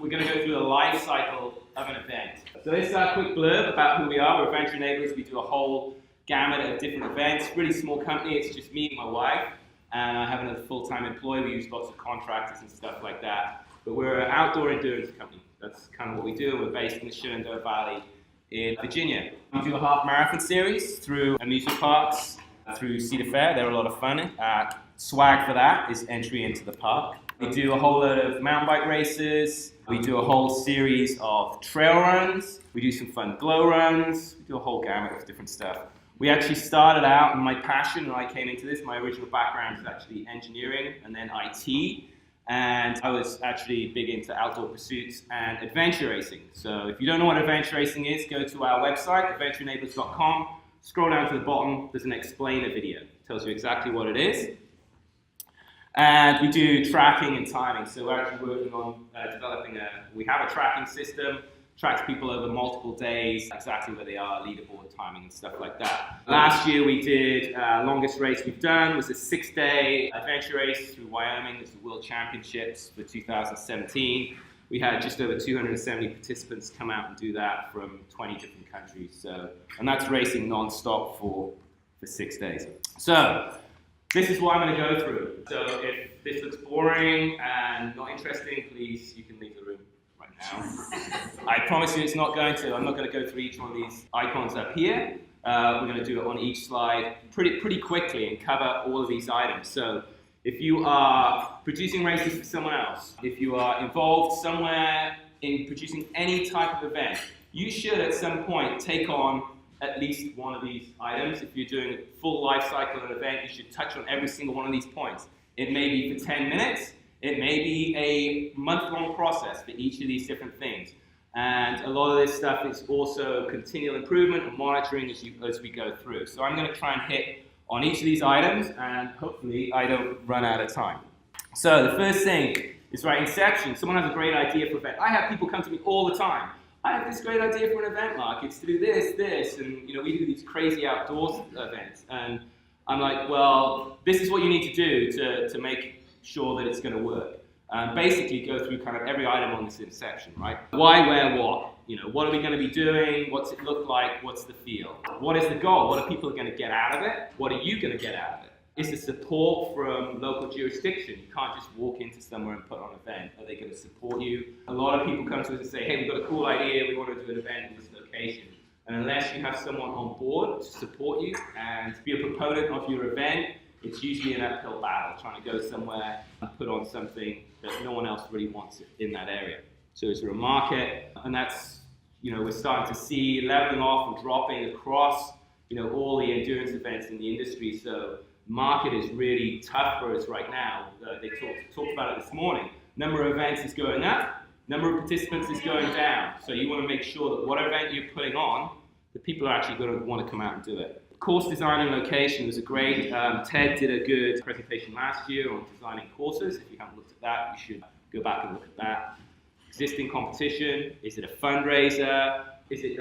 We're going to go through the life cycle of an event. So this is our quick blurb about who we are. We're Venture Enablers. We do a whole gamut of different events. Really small company. It's just me and my wife. And I have another full-time employee. We use lots of contractors and stuff like that. But we're an outdoor endurance company. That's kind of what we do. We're based in the Shenandoah Valley in Virginia. We do a half marathon series through amusement parks, through Cedar Fair. They're a lot of fun. Swag for that is entry into the park. We do a whole load of mountain bike races. We do a whole series of trail runs. We do some fun glow runs. We do a whole gamut of different stuff. We actually started out, and my passion when I came into this, my original background is actually engineering and then IT. And I was actually big into outdoor pursuits and adventure racing. So if you don't know what adventure racing is, go to our website, adventureenablers.com. Scroll down to the bottom, there's an explainer video. It tells you exactly what it is. And we do tracking and timing. So we're actually working on developing we have a tracking system, tracks people over multiple days, exactly where they are, leaderboard timing and stuff like that. Last year we did, longest race we've done was a 6-day adventure race through Wyoming. It's the World Championships for 2017. We had just over 270 participants come out and do that from 20 different countries. So, and that's racing non-stop for 6 days. So, this is what I'm going to go through. So if this looks boring and not interesting, please, you can leave the room right now. I promise you it's not going to. I'm not going to go through each one of these icons up here. We're going to do it on each slide pretty quickly and cover all of these items. So if you are producing races for someone else, if you are involved somewhere in producing any type of event, you should at some point take on at least one of these items. If you're doing a full life cycle of an event, you should touch on every single one of these points. It may be for 10 minutes, it may be a month-long process for each of these different things. And a lot of this stuff is also continual improvement and monitoring as we go through. So I'm going to try and hit on each of these items, and hopefully I don't run out of time. So the first thing is, right, inception. Someone has a great idea for an event. I have people come to me all the time. I have this great idea for an event, Mark. It's to do this, and we do these crazy outdoors events. And I'm like, well, this is what you need to do to make sure that it's going to work. Basically, go through kind of every item on this inception, right? Why, where, what? What are we going to be doing? What's it look like? What's the feel? What is the goal? What are people going to get out of it? What are you going to get out of it? Is the support from local jurisdiction? You can't just walk into somewhere and put on an event. Are they going to support you? A lot of people come to us and say, hey, we've got a cool idea, we want to do an event in this location. And unless you have someone on board to support you and be a proponent of your event, it's usually an uphill battle, trying to go somewhere and put on something that no one else really wants in that area. So is there a market? And that's, we're starting to see leveling off and dropping across, all the endurance events in the industry. So market is really tough for us right now. They talked about it this morning. Number of events is going up, number of participants is going down. So you want to make sure that what event you're putting on, the people are actually going to want to come out and do it. Course design and location was a great, Ted did a good presentation last year on designing courses. If you haven't looked at that, you should go back and look at that. Existing competition, is it a fundraiser? Is it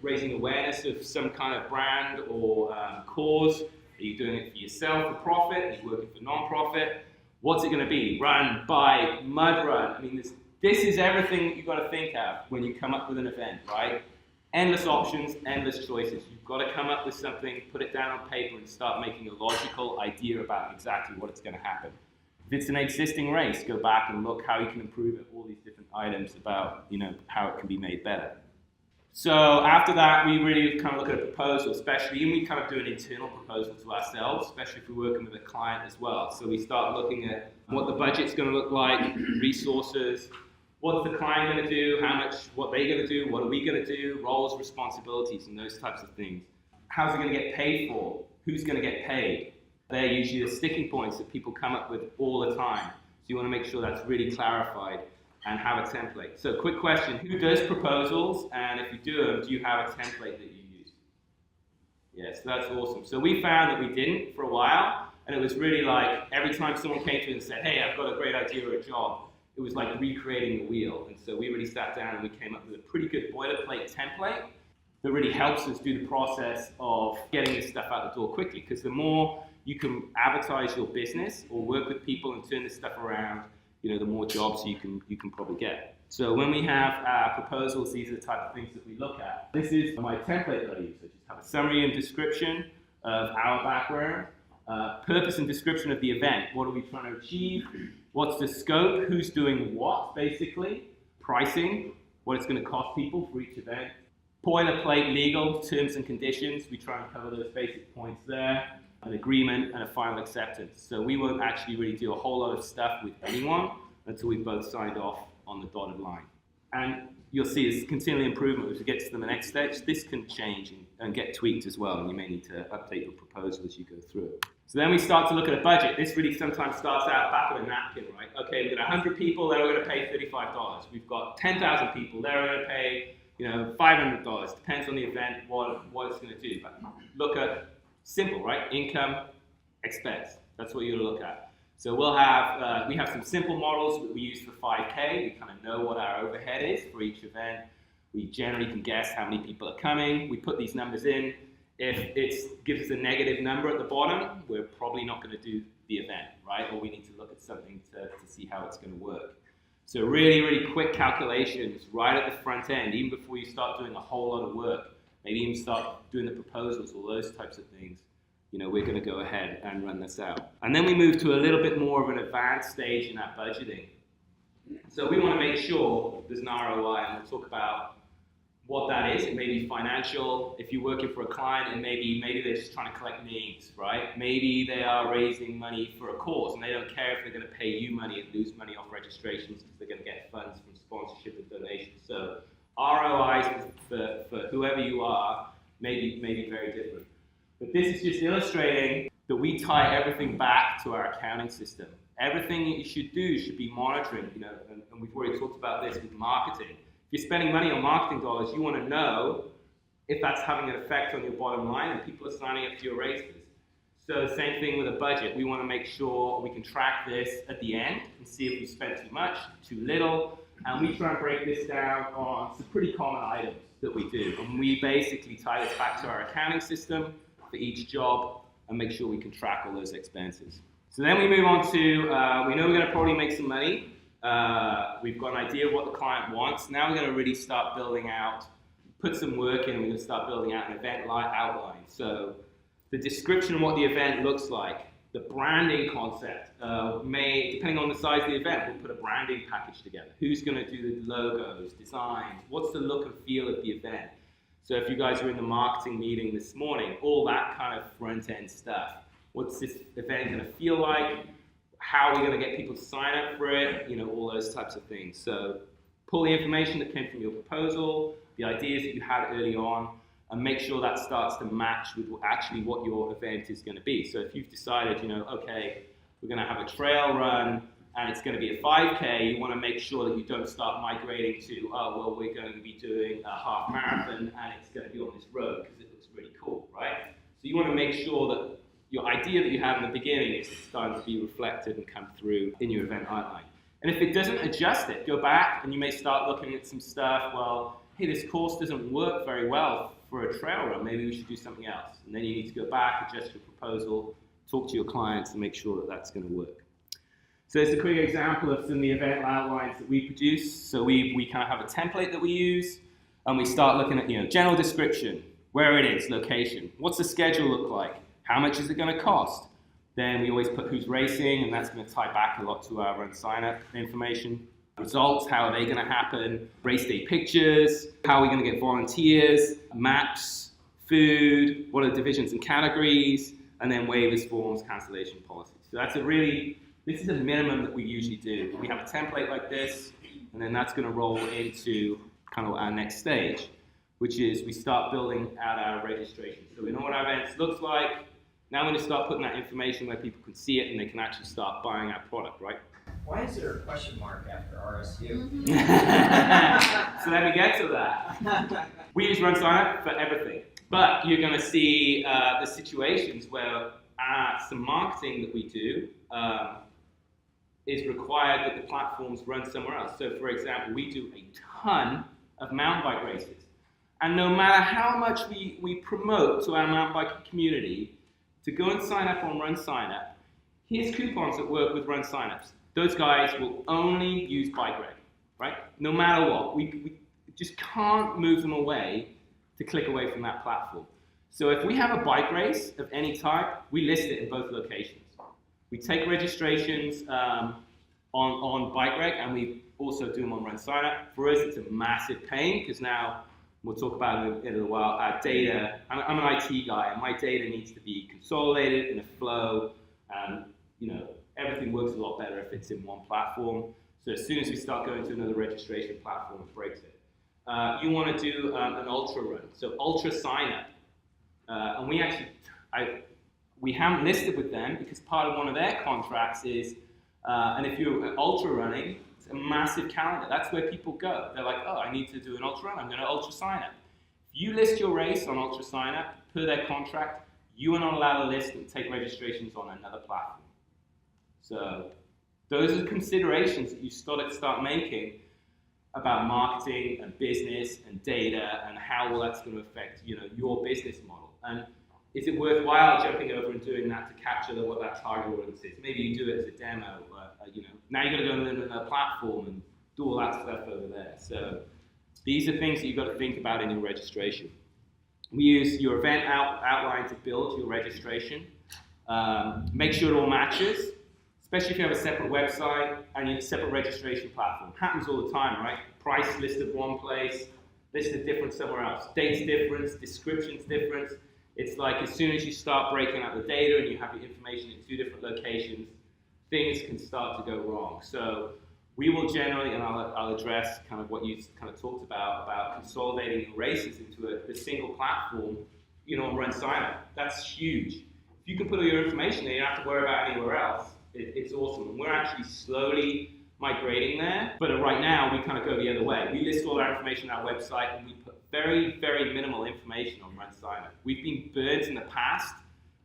raising awareness of some kind of brand or cause? Are you doing it for yourself, for profit? Are you working for non-profit? What's it going to be? Run, bike, mud run. I mean, this is everything that you've got to think of when you come up with an event, right? Endless options, endless choices. You've got to come up with something, put it down on paper, and start making a logical idea about exactly what it's going to happen. If it's an existing race, go back and look how you can improve it, all these different items about, how it can be made better. So after that, we really kind of look at a proposal, especially, and we kind of do an internal proposal to ourselves, especially if we're working with a client as well. So we start looking at what the budget's going to look like, resources, what's the client going to do, what they're going to do, what are we going to do, roles, responsibilities, and those types of things. How's it going to get paid for? Who's going to get paid? They're usually the sticking points that people come up with all the time. So you want to make sure that's really clarified and have a template. So quick question, who does proposals? And if you do them, do you have a template that you use? Yes, that's awesome. So we found that we didn't for a while, and it was really like every time someone came to us and said, hey, I've got a great idea or a job, it was like recreating the wheel. And so we really sat down and we came up with a pretty good boilerplate template that really helps us do the process of getting this stuff out the door quickly. Because the more you can advertise your business or work with people and turn this stuff around, the more jobs you can probably get. So when we have our proposals, these are the type of things that we look at. This is my template that I use. I just have a summary and description of our background, purpose and description of the event. What are we trying to achieve? What's the scope? Who's doing what, basically? Pricing, what it's going to cost people for each event. Boilerplate legal, terms and conditions. We try and cover those basic points there. An agreement and a final acceptance. So we won't actually really do a whole lot of stuff with anyone until we've both signed off on the dotted line. And you'll see it's continually improvement as we get to the next stage. This can change and get tweaked as well, and you may need to update your proposal as you go through it. So then we start to look at a budget. This really sometimes starts out back of a napkin, right? Okay, we've got 100 people, they're going to pay $35. We've got 10,000 people, they're going to pay $500. Depends on the event, what it's going to do. But look at simple, right? Income, expense. That's what you're going to look at. So we'll have, we have some simple models that we use for 5K. We kind of know what our overhead is for each event. We generally can guess how many people are coming. We put these numbers in. If it gives us a negative number at the bottom, we're probably not going to do the event, right? Or we need to look at something to see how it's going to work. So really, really quick calculations right at the front end, even before you start doing a whole lot of work. Maybe even start doing the proposals, all those types of things. We're going to go ahead and run this out. And then we move to a little bit more of an advanced stage in our budgeting. So we want to make sure there's an ROI, and we'll talk about what that is. It may be financial. If you're working for a client, and maybe they're just trying to collect names, right? Maybe they are raising money for a cause, and they don't care if they're going to pay you money and lose money off registrations because they're going to get funds from sponsorship and donations. So ROIs for whoever you are may be very different. But this is just illustrating that we tie everything back to our accounting system. Everything you should do should be monitoring, and we've already talked about this with marketing. If you're spending money on marketing dollars, you want to know if that's having an effect on your bottom line and people are signing up to your races. So the same thing with a budget. We want to make sure we can track this at the end and see if we spent too much, too little, and we try and break this down on some pretty common items that we do. And we basically tie this back to our accounting system for each job and make sure we can track all those expenses. So then we move on to, we know we're going to probably make some money. We've got an idea of what the client wants. Now we're going to really start building out, put some work in, and we're going to start building out an event outline. So the description of what the event looks like, the branding concept, depending on the size of the event, we'll put a branding package together. Who's going to do the logos, designs, what's the look and feel of the event? So if you guys were in the marketing meeting this morning, all that kind of front-end stuff. What's this event going to feel like? How are we going to get people to sign up for it? All those types of things. So pull the information that came from your proposal, the ideas that you had early on, and make sure that starts to match with actually what your event is going to be. So if you've decided, okay, we're going to have a trail run, and it's going to be a 5K, you want to make sure that you don't start migrating to, we're going to be doing a half marathon and it's going to be on this road because it looks really cool, right? So you want to make sure that your idea that you had in the beginning is starting to be reflected and come through in your event outline. And if it doesn't, adjust it. Go back and you may start looking at some stuff, hey, this course doesn't work very well for a trail run, maybe we should do something else. And then you need to go back, adjust your proposal, talk to your clients and make sure that that's going to work. So it's a quick example of some of the event outlines that we produce. So we kind of have a template that we use, and we start looking at general description, where it is, location, what's the schedule look like, how much is it going to cost. Then we always put who's racing, and that's going to tie back a lot to our RunSignUp information. Results, how are they going to happen, race day pictures, how are we going to get volunteers, maps, food, what are the divisions and categories, and then waivers, forms, cancellation policies. So this is a minimum that we usually do. We have a template like this, and then that's going to roll into kind of our next stage, which is we start building out our registration. So we know what our events looks like. Now we're going to start putting that information where people can see it and they can actually start buying our product, right? Why is there a question mark after RSU? So let me get to that. We use RunSignUp for everything, but you're going to see the situations where some marketing that we do is required that the platforms run somewhere else. So for example, we do a ton of mountain bike races. And no matter how much we promote to our mountain bike community to go and sign up on RunSignUp, here's coupons that work with RunSignUps. Those guys will only use BikeReg. right? No matter what, we just can't move them away to click away from that platform. So if we have a bike race of any type, we list it in both locations. We take registrations on BikeReg, and we also do them on RunSignUp. For us, it's a massive pain because now, we'll talk about it in a while, our data, I'm an IT guy, and my data needs to be consolidated in a flow, and everything works a lot better if it's in one platform. So as soon as we start going to another registration platform, it breaks it. You want to do an ultra run, so ultra sign up. And we haven't listed with them because part of one of their contracts is, and if you're ultra running, it's a massive calendar. That's where people go. They're like, oh, I need to do an ultra run. I'm going to ultra sign up. If you list your race on ultra sign up, per their contract, you are not allowed to list and take registrations on another platform. So those are considerations that you start making about marketing and business and data and how well that's going to affect your business model. And is it worthwhile jumping over and doing that to capture what that target audience is? Maybe you do it as a demo. Now you've got to go on another platform and do all that stuff over there. So these are things that you've got to think about in your registration. We use your event outline to build your registration. Make sure it all matches, especially if you have a separate website and a separate registration platform. Happens all the time, right? Price listed one place, listed different somewhere else. Dates different, descriptions different. It's like as soon as you start breaking out the data and you have your information in two different locations, things can start to go wrong. So we will generally, and I'll address kind of what you kind of talked about consolidating your races into a single platform, on RunSignUp. That's huge. If you can put all your information there, you don't have to worry about anywhere else. It's awesome. And we're actually slowly migrating there, but right now we kind of go the other way. We list all our information on our website and we put very, very minimal information on RunSignUp. We've been burnt in the past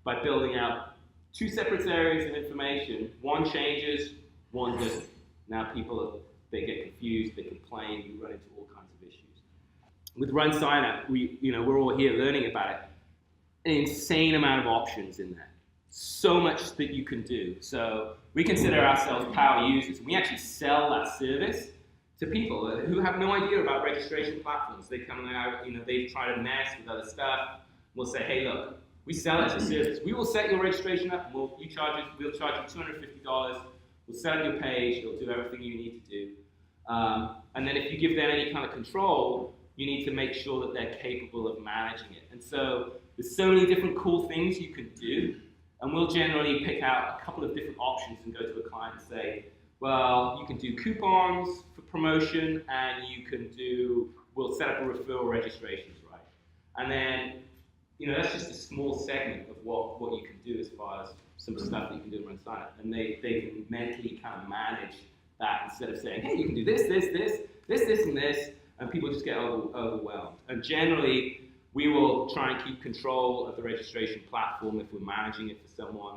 by building out two separate areas of information. One changes, one doesn't. Now people, they get confused, they complain, we run into all kinds of issues. With RunSignUp, we're all here learning about it. An insane amount of options in there. So much that you can do. So we consider ourselves power users. We actually sell that service to people who have no idea about registration platforms. They come out, they've tried to mess with other stuff. We'll say, hey, look, we sell it as a service. We will set your registration up. We'll charge you $250. We'll set up your page. It'll do everything you need to do. And then if you give them any kind of control, you need to make sure that they're capable of managing it. And so there's so many different cool things you can do. And we'll generally pick out a couple of different options and go to a client and say, well, you can do coupons for promotion, and we'll set up a referral registrations, right? And then, that's just a small segment of what you can do as far as some stuff that you can do in RunSignUp. And they can mentally kind of manage that instead of saying, hey, you can do this, and this, and people just get overwhelmed. And generally, we will try and keep control of the registration platform if we're managing it for someone.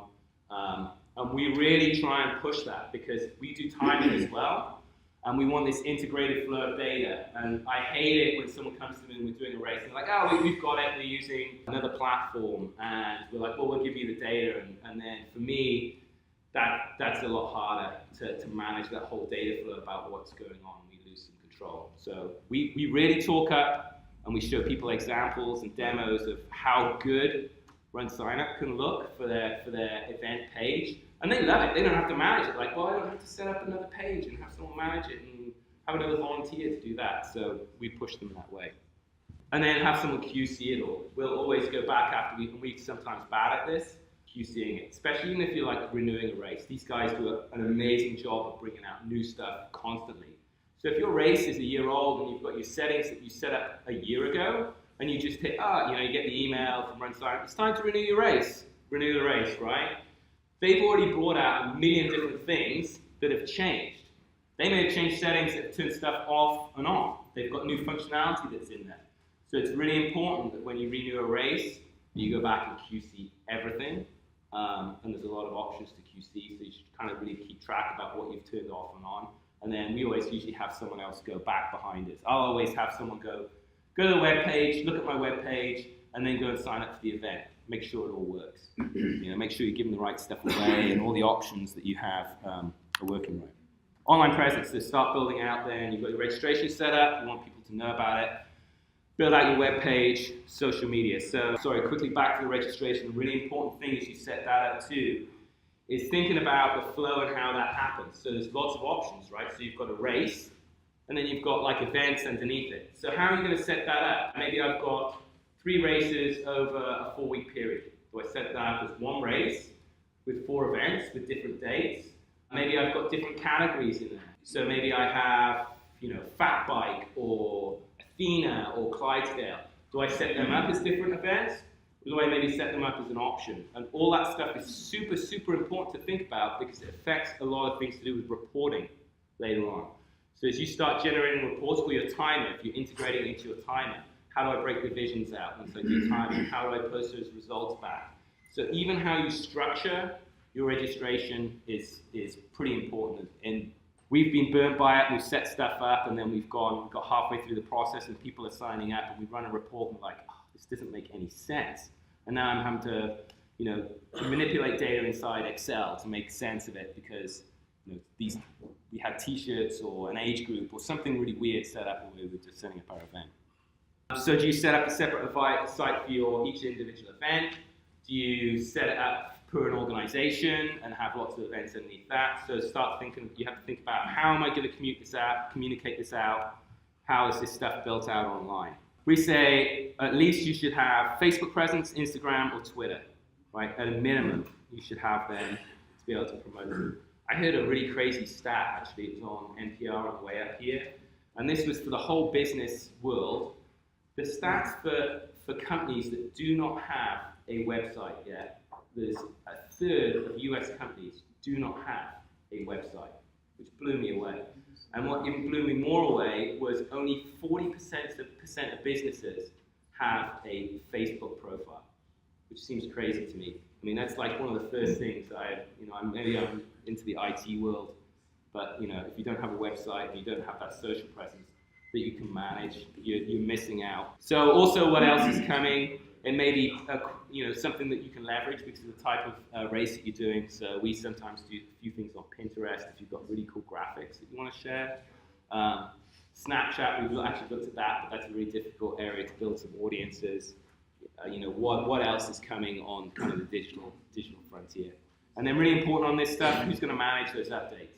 And we really try and push that because we do timing as well. And we want this integrated flow of data. And I hate it when someone comes to me and we're doing a race and they're like, oh, we've got it, we're using another platform. And we're like, well, we'll give you the data. And then for me, that's a lot harder to manage that whole data flow about what's going on. We lose some control. So we really talk up and we show people examples and demos of how good RunSignUp can look for their event page. And they love it. They don't have to manage it. Like, well, I don't have to set up another page and have someone manage it and have another volunteer to do that. So we push them that way. And then have someone QC it all. We'll always go back after we're sometimes bad at this, QCing it, especially even if you're like renewing a race. These guys do an amazing job of bringing out new stuff constantly. So if your race is a year old and you've got your settings that you set up a year ago, and you just hit, you get the email from RunSignUp, it's time to renew your race. Renew the race, right? They've already brought out a million different things that have changed. They may have changed settings that have turned stuff off and on. They've got new functionality that's in there. So it's really important that when you renew a race, you go back and QC everything. And there's a lot of options to QC, so you should kind of really keep track about what you've turned off and on. And then we always usually have someone else go back behind it. I'll always have someone go to the web page, look at my web page, and then go and sign up for the event. Make sure it all works. Make sure you're giving the right stuff away and all the options that you have are working right. online presence to start building out. Then you've got your registration set up, you want people to know about it. Build out your web page, social media. So, sorry, quickly back to the registration. The really important thing is you set that up too, is thinking about the flow and how that happens. So there's lots of options, right? So you've got a race, and then you've got like events underneath it. So how are you going to set that up? Maybe I've got 3 races over a 4-week period. Do I set that up as one race with 4 events with different dates? Maybe I've got different categories in there. So maybe I have, fat bike or Athena or Clydesdale. Do I set them up as different events? Or do I maybe set them up as an option? And all that stuff is super, super important to think about because it affects a lot of things to do with reporting later on. So as you start generating reports for your timer, if you're integrating it into your timer, how do I break divisions out once I do timing? How do I post those results back? So even how you structure your registration is pretty important. And we've been burnt by it, we've set stuff up, and then we've got halfway through the process and people are signing up, and we run a report and we're like, oh, this doesn't make any sense. And now I'm having to, manipulate data inside Excel to make sense of it because we had t-shirts or an age group or something really weird set up when we were just setting up our event. So do you set up a separate site for each individual event? Do you set it up per an organization and have lots of events underneath that? So start thinking, you have to think about how am I going to communicate this out? How is this stuff built out online? We say at least you should have Facebook presence, Instagram, or Twitter, right? At a minimum, you should have them to be able to promote them. I heard a really crazy stat, actually, it was on NPR on the way up here, and this was for the whole business world. The stats for companies that do not have a website yet, there's a third of US companies do not have a website, which blew me away. And what even blew me more away was only 40% of businesses have a Facebook profile, which seems crazy to me. I mean, that's like one of the first things that maybe I'm into the IT world, but if you don't have a website and you don't have that social presence that you can manage, you're missing out. So also what else is coming? It may be something that you can leverage because of the type of race that you're doing. So we sometimes do a few things on Pinterest if you've got really cool graphics that you want to share. Snapchat, we've actually looked at that, but that's a really difficult area to build some audiences. What else is coming on kind of the digital frontier? And then really important on this stuff, who's going to manage those updates?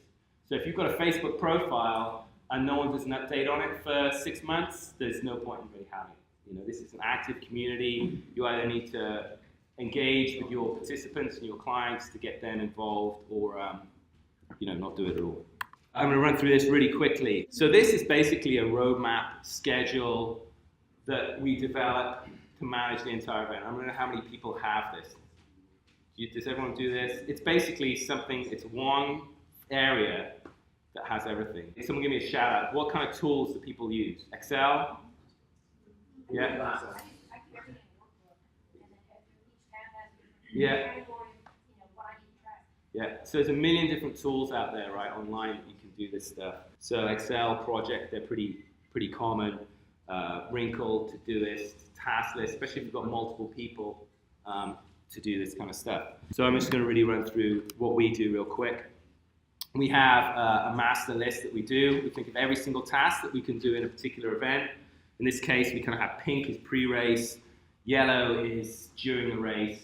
So if you've got a Facebook profile and no one does an update on it for 6 months, there's no point in really having it. This is an active community. You either need to engage with your participants and your clients to get them involved or, not do it at all. I'm going to run through this really quickly. So this is basically a roadmap schedule that we develop to manage the entire event. I don't know how many people have this. Does everyone do this? It's basically it's one area that has everything. Someone give me a shout out. What kind of tools do people use? Excel? Yeah. Yeah. Yeah. So there's a million different tools out there, right, online that you can do this stuff. So Excel, Project, they're pretty common. Wrinkle to do this, task list, especially if you've got multiple people to do this kind of stuff. So I'm just going to really run through what we do real quick. We have a master list that we do. We think of every single task that we can do in a particular event. In this case, we kind of have pink is pre-race, yellow is during the race,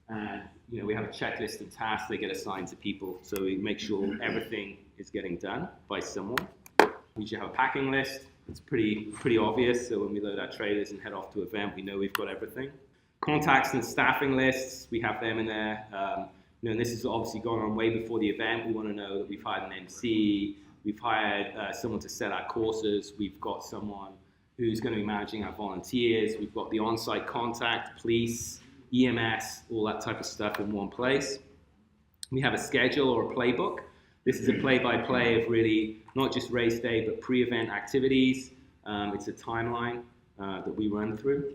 and we have a checklist of tasks that get assigned to people. So we make sure everything is getting done by someone. We should have a packing list. It's pretty obvious. So when we load our trailers and head off to an event, we know we've got everything. Contacts and staffing lists, we have them in there. And this is obviously going on way before the event. We want to know that we've hired an MC, we've hired someone to set our courses, we've got someone who's going to be managing our volunteers, we've got the on-site contact, police, EMS, all that type of stuff in one place. We have a schedule or a playbook. This is a play-by-play of really not just race day, but pre-event activities. It's a timeline that we run through.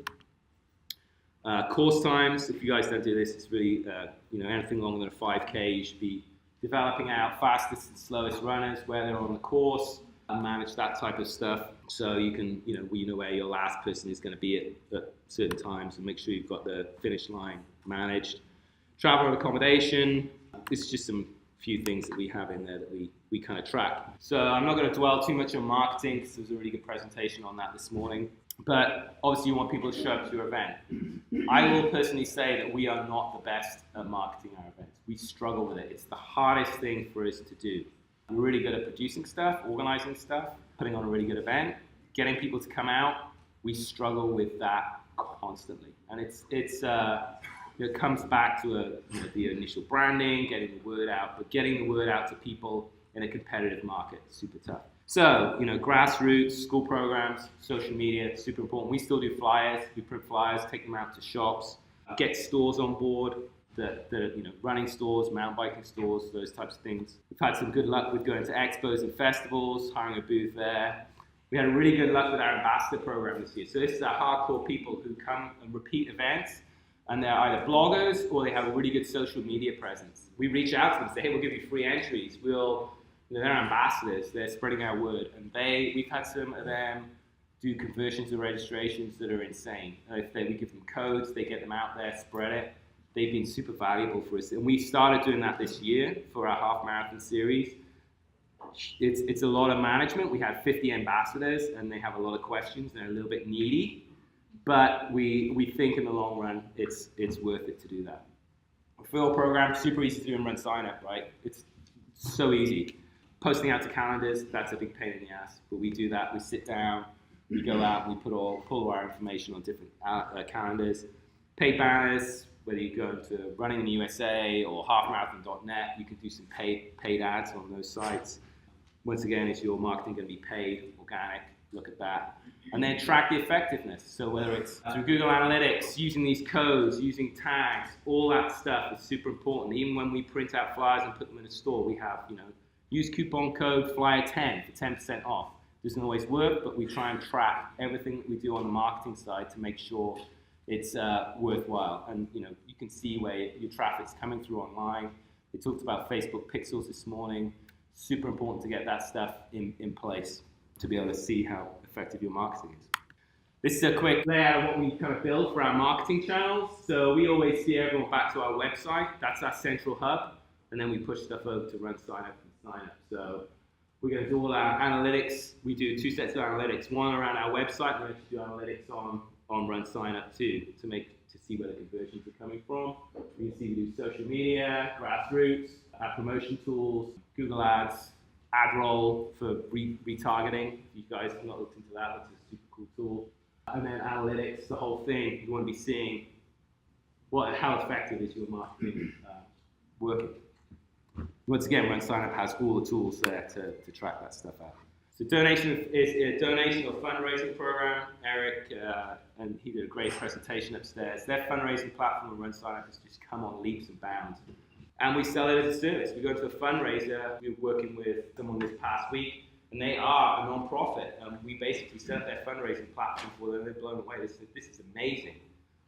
Course times, if you guys don't do this, it's really, anything longer than a 5K, you should be developing out fastest and slowest runners, where they're on the course, and manage that type of stuff. So you can, you know where your last person is going to be at certain times and make sure you've got the finish line managed. Travel and accommodation, this is just some few things that we have in there that we kind of track. So I'm not going to dwell too much on marketing because there was a really good presentation on that this morning. But obviously you want people to show up to your event. I will personally say that we are not the best at marketing our events. We struggle with it. It's the hardest thing for us to do. We're really good at producing stuff, organizing stuff, putting on a really good event, getting people to come out. We struggle with that constantly. And it comes back to the initial branding, getting the word out, but getting the word out to people in a competitive market, super tough. So, grassroots, school programs, social media, super important. We still do flyers. We print flyers, take them out to shops, get stores on board, running stores, mountain biking stores, those types of things. We've had some good luck with going to expos and festivals, hiring a booth there. We had really good luck with our ambassador program this year. So this is our hardcore people who come and repeat events, and they're either bloggers or they have a really good social media presence. We reach out to them and say, hey, we'll give you free entries. They're ambassadors, they're spreading our word. And we've had some of them do conversions or registrations that are insane. We give them codes, they get them out there, spread it. They've been super valuable for us. And we started doing that this year for our half marathon series. It's a lot of management. We have 50 ambassadors and they have a lot of questions. They're a little bit needy, but we think in the long run, it's worth it to do that. Referral program, super easy to do in RunSignUp, right? It's so easy. Posting out to calendars, that's a big pain in the ass, but we do that. We sit down, we go out, we pull our information on different calendars. Paid banners, whether you go to Running in the USA or halfmarathon.net, you can do some paid ads on those sites. Once again, is your marketing going to be paid, organic? Look at that. And then track the effectiveness. So whether it's through Google Analytics, using these codes, using tags, all that stuff is super important. Even when we print out flyers and put them in a store, we have, use coupon code FLYER10 for 10% off. Doesn't always work, but we try and track everything that we do on the marketing side to make sure it's worthwhile. And you can see where your traffic's coming through online. We talked about Facebook pixels this morning. Super important to get that stuff in place to be able to see how effective your marketing is. This is a quick layout of what we kind of build for our marketing channels. So we always steer everyone back to our website. That's our central hub. And then we push stuff over to RunSignUp and SignUp. So we're going to do all our analytics. We do 2 sets of analytics. One around our website. We're going to do analytics on RunSignUp too to see where the conversions are coming from. You can see we do social media, grassroots, our promotion tools, Google Ads, AdRoll for retargeting. If you guys have not looked into that, that's a super cool tool. And then analytics, the whole thing. You want to be seeing how effective is your marketing working. Once again, RunSignUp has all the tools there to track that stuff out. So donation is a donation or fundraising program. Eric and he did a great presentation upstairs. Their fundraising platform on RunSignUp has just come on leaps and bounds. And we sell it as a service. We go to a fundraiser. We were working with someone this past week, and they are a non-profit. We basically set up their fundraising platform for them. They're blown away. They said, this is amazing.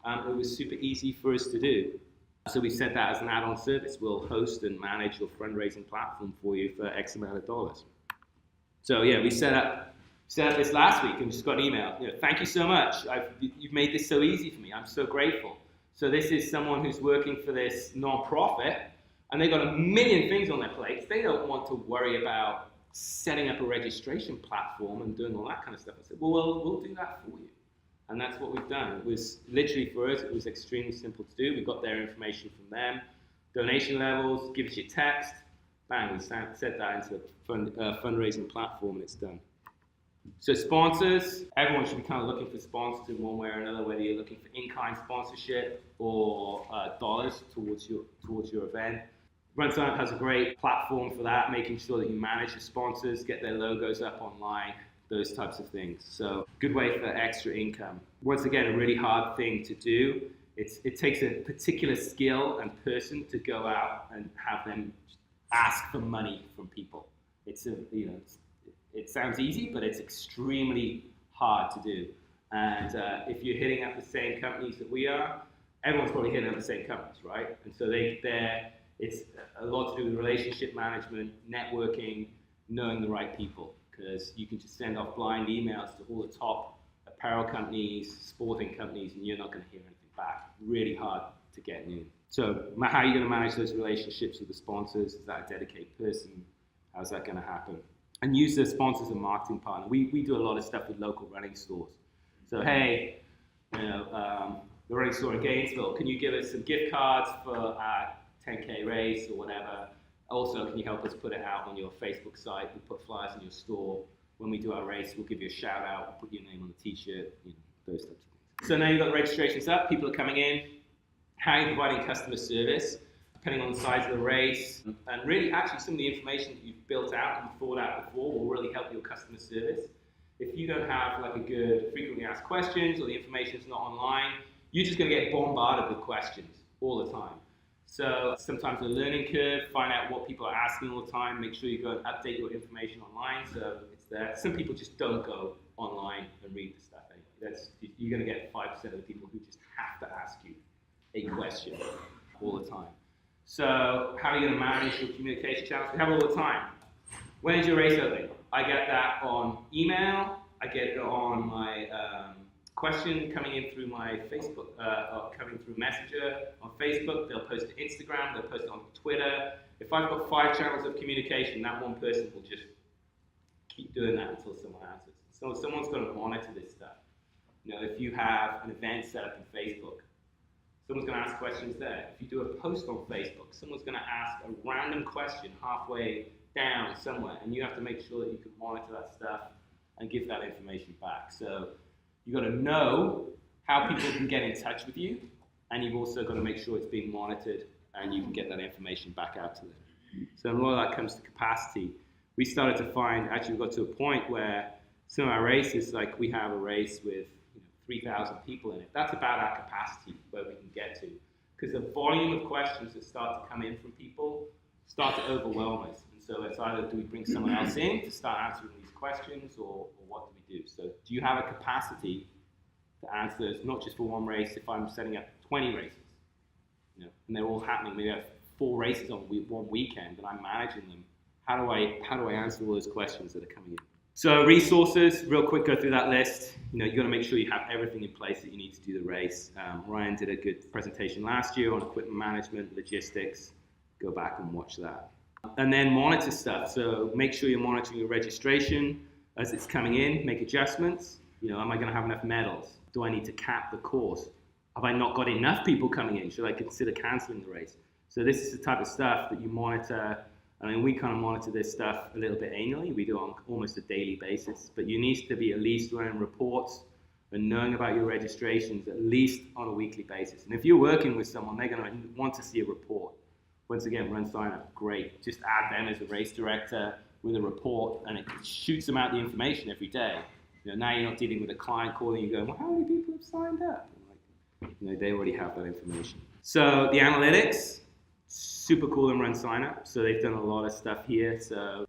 It was super easy for us to do. So we set that as an add-on service. We'll host and manage your fundraising platform for you for X amount of dollars. So yeah, we set up this last week and just got an email. Thank you so much. You've made this so easy for me. I'm so grateful. So this is someone who's working for this non-profit, and they've got a million things on their plates. They don't want to worry about setting up a registration platform and doing all that kind of stuff. I said, well, we'll do that for you. And that's what we've done. It was literally, for us, it was extremely simple to do. We got their information from them, donation levels, give us your text, bang, we set that into a fundraising platform, and it's done. So sponsors, everyone should be kind of looking for sponsors in one way or another, whether you're looking for in-kind sponsorship or dollars towards your event. RunSignUp has a great platform for that, making sure that you manage your sponsors, get their logos up online, those types of things. So good way for extra income. Once again, a really hard thing to do. It takes a particular skill and person to go out and have them ask for money from people. It sounds easy, but it's extremely hard to do. And if you're hitting up the same companies that we are, everyone's probably hitting up the same companies, right? And so it's a lot to do with relationship management, networking, knowing the right people, because you can just send off blind emails to all the top apparel companies, sporting companies, and you're not going to hear anything back. Really hard to get new. So how are you going to manage those relationships with the sponsors? Is that a dedicated person? How's that going to happen? And use the sponsors as a marketing partner. We do a lot of stuff with local running stores. So hey, the running store in Gainesville, can you give us some gift cards for our 10K race or whatever? Also, can you help us put it out on your Facebook site? We put flyers in your store. When we do our race, we'll give you a shout out, we'll put your name on the t-shirt, those types of things. So now you've got the registrations up, people are coming in. How are you providing customer service, depending on the size of the race? And really, actually, some of the information that you've built out and thought out before will really help your customer service. If you don't have like a good frequently asked questions or the information is not online, you're just going to get bombarded with questions all the time. So sometimes a learning curve, find out what people are asking all the time, make sure you go and update your information online so it's there. Some people just don't go online and read the stuff anyway. You're going to get 5% of the people who just have to ask you a question all the time. So how are you going to manage your communication channels? We have it all the time. When is your race opening? I get that on email. I get it on my question coming in through my Facebook, or coming through Messenger on Facebook. They'll post it to Instagram. They'll post it on Twitter. If I've got 5 channels of communication, that one person will just keep doing that until someone answers. So someone's going to monitor this stuff. If you have an event set up in Facebook, someone's going to ask questions there. If you do a post on Facebook, someone's going to ask a random question halfway down somewhere, and you have to make sure that you can monitor that stuff and give that information back. So you've got to know how people can get in touch with you, and you've also got to make sure it's being monitored and you can get that information back out to them. So a lot of that comes to capacity. We started to find, actually we got to a point where some of our races, like we have a race with 3,000 people in it. That's about our capacity where we can get to. Because the volume of questions that start to come in from people start to overwhelm us. And so it's either do we bring someone else in to start answering these questions or what do we do? So do you have a capacity to answer those, not just for one race, if I'm setting up 20 races, and they're all happening, maybe I have 4 races on one weekend and I'm managing them, how do I answer all those questions that are coming in? So resources, real quick, go through that list. You've got to make sure you have everything in place that you need to do the race. Ryan did a good presentation last year on equipment management, logistics. Go back and watch that. And then monitor stuff. So make sure you're monitoring your registration as it's coming in, make adjustments. Am I going to have enough medals? Do I need to cap the course? Have I not got enough people coming in? Should I consider canceling the race? So this is the type of stuff that you monitor. I mean, we kind of monitor this stuff a little bit annually. We do it on almost a daily basis. But you need to be at least running reports and knowing about your registrations at least on a weekly basis. And if you're working with someone, they're going to want to see a report. Once again, RunSignUp, great. Just add them as a race director with a report, and it shoots them out the information every day. Now you're not dealing with a client calling you going, well, how many people have signed up? They already have that information. So the analytics, super cool in RunSignUp. So they've done a lot of stuff here. So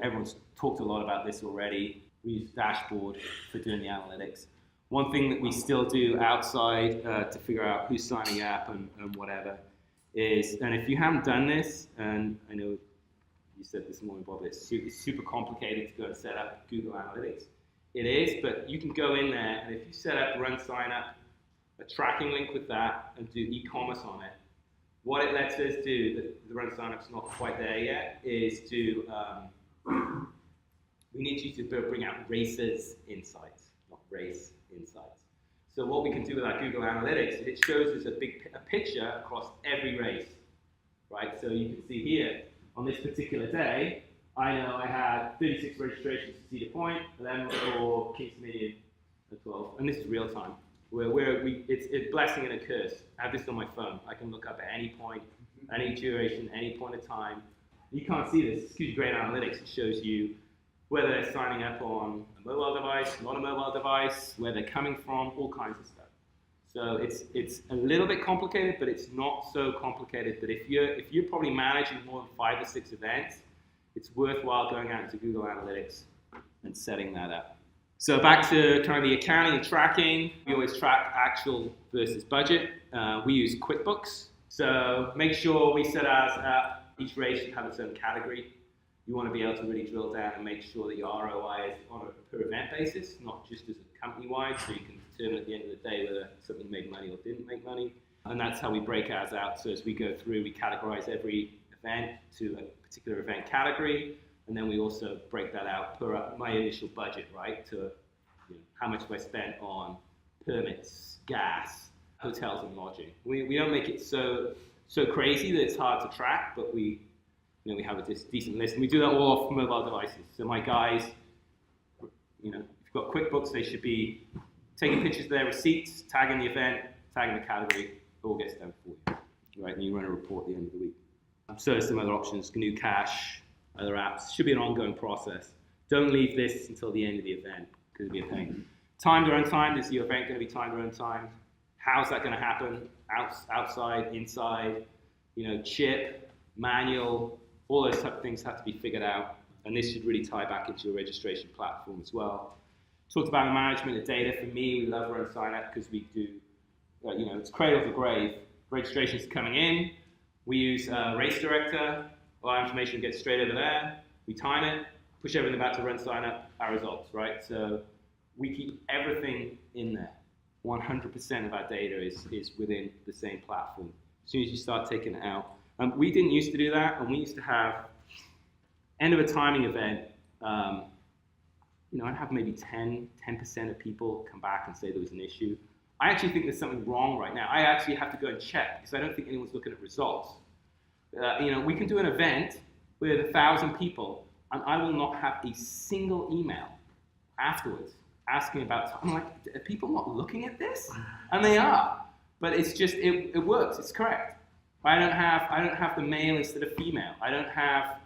everyone's talked a lot about this already. We use Dashboard for doing the analytics. One thing that we still do outside to figure out who's signing up and whatever is, and if you haven't done this, and I know you said this morning, Bob, it's super complicated to go and set up Google Analytics. It is, but you can go in there, and if you set up RunSignUp, a tracking link with that, and do e-commerce on it, what it lets us do, the RunSignUp's not quite there yet, is to, we need you to bring out races insights, not race insights. So what we can do with our Google Analytics is it shows us a picture across every race, right? So you can see here, on this particular day, I know I had 36 registrations to Cedar Point, 11 for Kings Dominion, and 12, and this is real time. It's a blessing and a curse. I have this on my phone. I can look up at any point, any duration, any point of time. You can't see this. It's huge great analytics. It shows you whether they're signing up on a mobile device, not a mobile device, where they're coming from, all kinds of stuff. So it's a little bit complicated, but it's not so complicated that if you're probably managing more than 5 or 6 events, it's worthwhile going out into Google Analytics and setting that up. So back to kind of the accounting and tracking, we always track actual versus budget. We use QuickBooks. So make sure we set ours up. Each race should have its own category. You want to be able to really drill down and make sure that your ROI is on a per event basis, not just as a company-wide, so you can determine at the end of the day whether something made money or didn't make money. And that's how we break ours out. So as we go through, we categorize every event to a particular event category, and then we also break that out per my initial budget, right? To how much have I spent on permits, gas, hotels, and lodging. We don't make it so crazy that it's hard to track, but we have a decent list, and we do that all off mobile devices. So my guys, if you've got QuickBooks, they should be taking pictures of their receipts, tagging the event, tagging the category. It all gets done for you, right? And you run a report at the end of the week. So there's some other options, GNU Cache, other apps. Should be an ongoing process. Don't leave this until the end of the event, because it'll be a pain. Timed or untimed, is your event going to be timed or untimed? How's that going to happen? Outside, inside, chip, manual, all those type of things have to be figured out. And this should really tie back into your registration platform as well. Talked about the management of data. For me, we love RunSignUp because we do, it's cradle to grave. Registration's coming in. We use Race Director. All our information gets straight over there. We time it, push everything back to RunSignUp, our results, right? So we keep everything in there. 100% of our data is within the same platform. As soon as you start taking it out. We didn't used to do that, and we used to have, end of a timing event, I'd have maybe 10% of people come back and say there was an issue. I actually think there's something wrong right now. I actually have to go and check because I don't think anyone's looking at results. We can do an event with 1,000 people, and I will not have a single email afterwards asking about. I'm like, are people not looking at this? And they are, but it's just it works. It's correct. I don't have the male instead of female. I don't have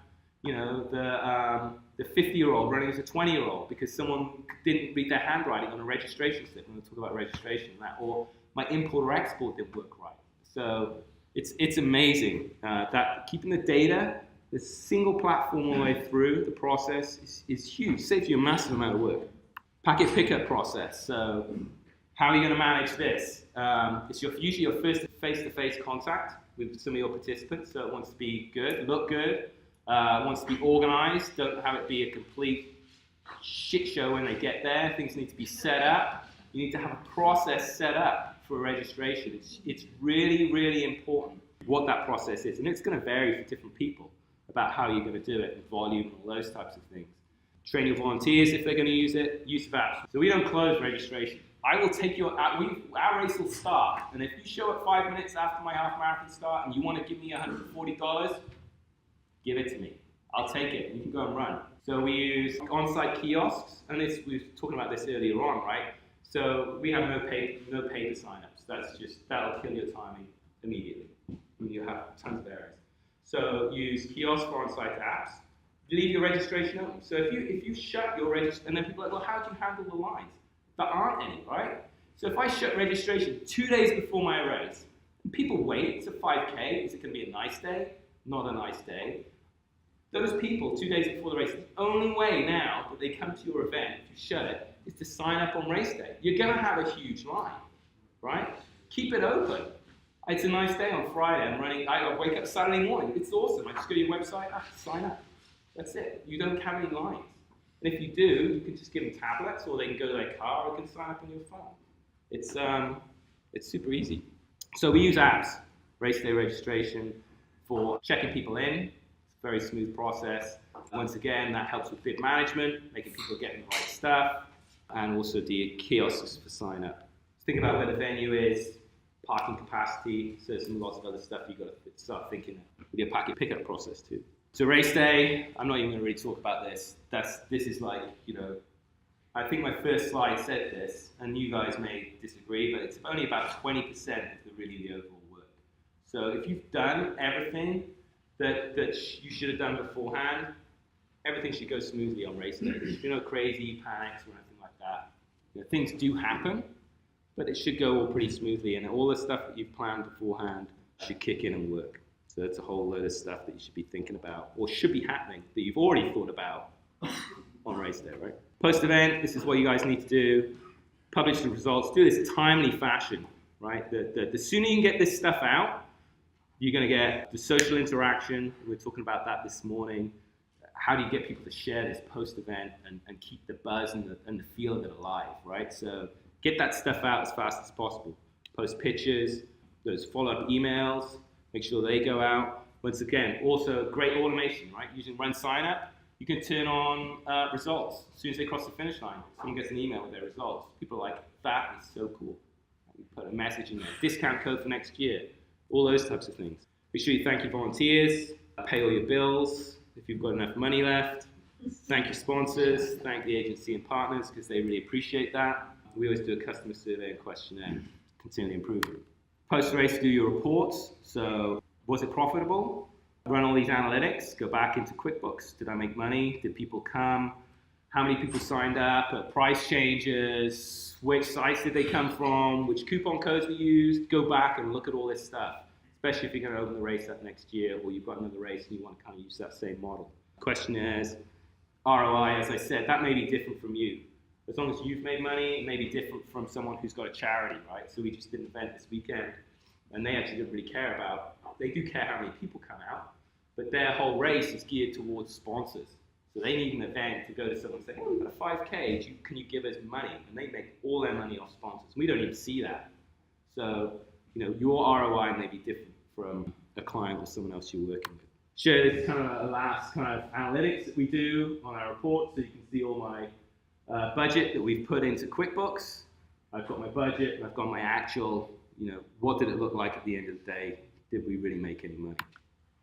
the 50-year-old running as a 20-year-old because someone didn't read their handwriting on a registration slip when we talk about registration and that, or my import or export didn't work right. So it's amazing that keeping the data, the single platform all the way through the process is huge. Saves you a massive amount of work. Packet pickup process. So how are you going to manage this? It's usually your first face-to-face contact with some of your participants. So it wants to be good, look good. Wants to be organized. Don't have it be a complete shit show when they get there. Things need to be set up. You need to have a process set up for registration. It's really, really important what that process is. And it's going to vary for different people about how you're going to do it, and volume, and all those types of things. Train your volunteers if they're going to use it. Use of apps. So we don't close registration. I will take your, our race will start. And if you show up 5 minutes after my half marathon start and you want to give me $140, give it to me. I'll take it. You can go and run. So we use on-site kiosks, and we were talking about this earlier on, right? So we have no paper sign-ups. That'll kill your timing immediately when you have tons of errors. So use kiosks for on-site apps. Leave your registration open. So if you shut your registration, and then people are like, well, how do you handle the lines? There aren't any, right? So if I shut registration 2 days before my race, and people wait, it's a 5K, is it going to be a nice day? Not a nice day. Those people, 2 days before the race, the only way now that they come to your event, if you shut it, is to sign up on race day. You're going to have a huge line, right? Keep it open. It's a nice day on Friday. I wake up Saturday morning. It's awesome. I just go to your website, sign up. That's it. You don't have any lines. And if you do, you can just give them tablets, or they can go to their car, or they can sign up on your phone. It's super easy. So we use apps, race day registration, for checking people in. It's a very smooth process. Once again, that helps with bid management, making people getting the right stuff, and also the kiosks for sign up. Think about where the venue is, parking capacity, so there's lots of other stuff you've got to start thinking with your packet pickup process too. So race day, I'm not even going to really talk about this. This is like, I think my first slide said this, and you guys may disagree, but it's only about 20% of the overall work. So if you've done everything that you should have done beforehand, everything should go smoothly on race day. There's no crazy panics or anything like that. Things do happen, but it should go all pretty smoothly, and all the stuff that you've planned beforehand should kick in and work. So that's a whole load of stuff that you should be thinking about, or should be happening, that you've already thought about on race day, right? Post-event, this is what you guys need to do. Publish the results. Do this timely fashion, right? The sooner you can get this stuff out, you're going to get the social interaction. We were talking about that this morning. How do you get people to share this post-event and keep the buzz and the feel of it alive, right? So get that stuff out as fast as possible. Post pictures. those follow-up emails, make sure they go out. Once again, also great automation, right? Using RunSignUp, you can turn on results. As soon as they cross the finish line, someone gets an email with their results. People are like, that is so cool. You put a message in there, discount code for next year, all those types of things. Make sure you thank your volunteers, pay all your bills if you've got enough money left. Thank your sponsors, thank the agency and partners because they really appreciate that. We always do a customer survey and questionnaire, continually improving. Post-race, do your reports. So, was it profitable? Run all these analytics, go back into QuickBooks. Did I make money? Did people come? How many people signed up? Price changes? Which sites did they come from? Which coupon codes were used? Go back and look at all this stuff, especially if you're going to open the race up next year or you've got another race and you want to kind of use that same model. Questionnaires, ROI, as I said, that may be different from you. As long as you've made money, it may be different from someone who's got a charity, right? So we just did an event this weekend, and they actually don't really care about, they do care how many people come out, but their whole race is geared towards sponsors. So they need an event to go to someone and say, hey, we've got a 5K, can you give us money? And they make all their money off sponsors. We don't even see that. So, your ROI may be different from a client or someone else you're working with. Share this kind of last kind of analytics that we do on our report, so you can see all my budget that we've put into QuickBooks. I've got my budget and I've got my actual, what did it look like at the end of the day? Did we really make any money?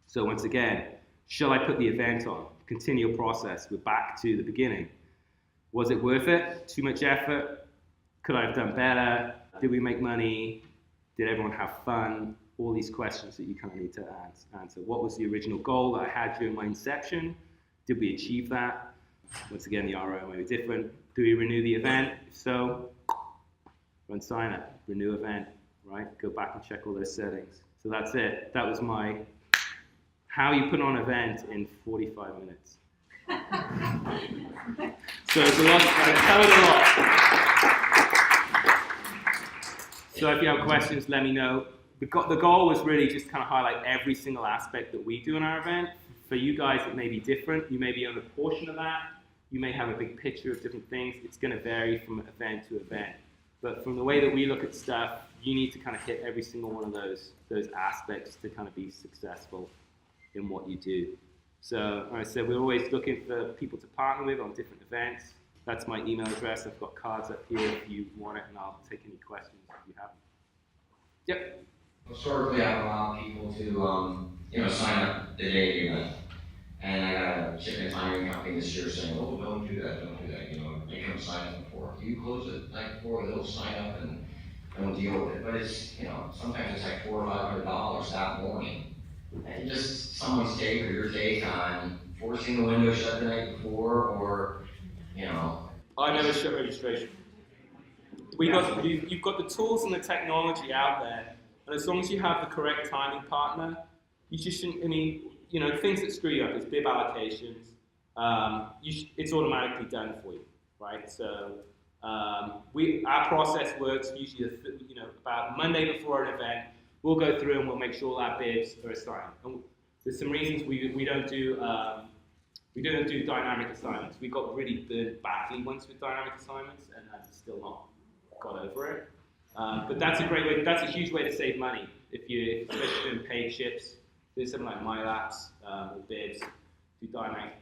So once again, shall I put the event on? Continual process. We're back to the beginning. Was it worth it? Too much effort? Could I have done better? Did we make money? Did everyone have fun? All these questions that you kind of need to answer. What was the original goal that I had during my inception? Did we achieve that? Once again, the ROI may be different. Do we renew the event? If so, RunSignUp, renew event, right? Go back and check all those settings. So that's it. That was my how you put on an event in 45 minutes. So it's a lot, I covered a lot. So if you have questions, let me know. The goal was really just kind of highlight every single aspect that we do in our event. For you guys, it may be different. You may be on a portion of that. You may have a big picture of different things. It's going to vary from event to event. But from the way that we look at stuff, you need to kind of hit every single one of those aspects to kind of be successful in what you do. So, like I said, we're always looking for people to partner with on different events. That's my email address. I've got cards up here if you want it, and I'll take any questions if you have them. Yep. Historically, I've allowed people to, sign up the day of the event. And I got a shipping and timing company this year saying, oh, don't do that. Make them sign up before. You close it night before, they'll sign up and don't deal with it. But it's, sometimes it's like $400 or $500 that morning. And just someone's take or your take on forcing the window shut the night before or, I never shut registration. You've got the tools and the technology out there, and as long as you have the correct timing partner, you just shouldn't, things that screw you up is bib allocations. It's automatically done for you, right? So our process works usually, about Monday before an event. We'll go through and we'll make sure all our bibs are assigned. And there's some reasons we don't do dynamic assignments. We got really burned badly once with dynamic assignments, and I'm still not got over it. But that's a great way. That's a huge way to save money if you're especially doing paid ships. There's something like MyLapse or bibs. Do dynamic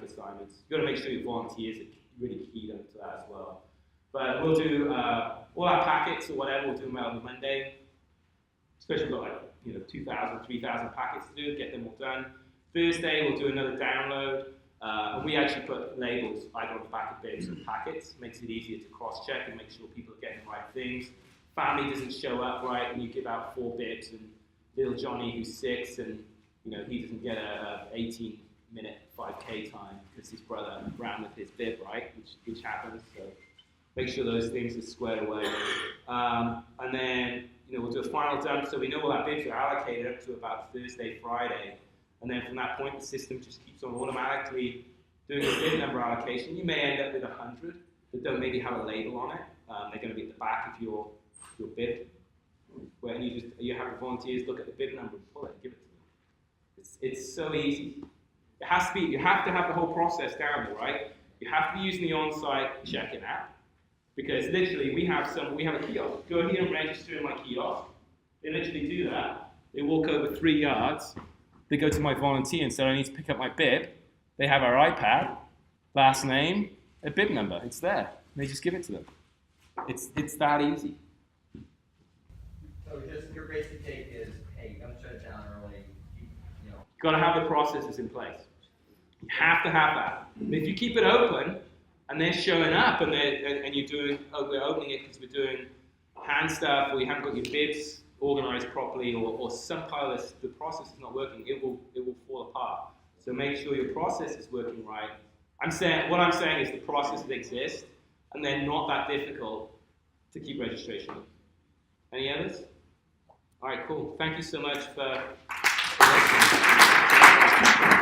assignments. You've got to make sure your volunteers are really keyed up to that as well. But we'll do all our packets or whatever. We'll do them on Monday. Especially we've got 2,000, 3,000 packets to do. Get them all done. Thursday we'll do another download. And we actually put labels either on the back of bibs or packets. Makes it easier to cross-check and make sure people are getting the right things. Family doesn't show up right, and you give out 4 bibs, and little Johnny, who's 6, and he doesn't get a 18-minute 5K time because his brother ran with his bib, right, which happens. So make sure those things are squared away. And then we'll do a final dump, so we know all our bibs are allocated up to about Thursday, Friday. And then from that point, the system just keeps on automatically doing a bid number allocation. You may end up with 100 that don't maybe have a label on it. They're going to be at the back of your bid, where you have your volunteers look at the bid number and pull it and give it to them. It's so easy. You have to have the whole process down there, right? You have to be using the on-site check-in app, because literally we have a kiosk. Go here and register in my kiosk. They literally do that. They walk over 3 yards. They go to my volunteer and say, I need to pick up my bib. They have our iPad, last name, a bib number. It's there. They just give it to them. It's that easy. So just your basic take is, hey, don't shut it down early. You know. You've got to have the processes in place. You have to have that. If you keep it open and they're showing up and you're doing, we're opening it because we're doing hand stuff, or you haven't got your bibs organized properly, or some part of the process is not working, it will fall apart. So make sure your process is working right. What I'm saying is the processes exist and they're not that difficult to keep registration. Any others? All right, cool. Thank you so much for listening.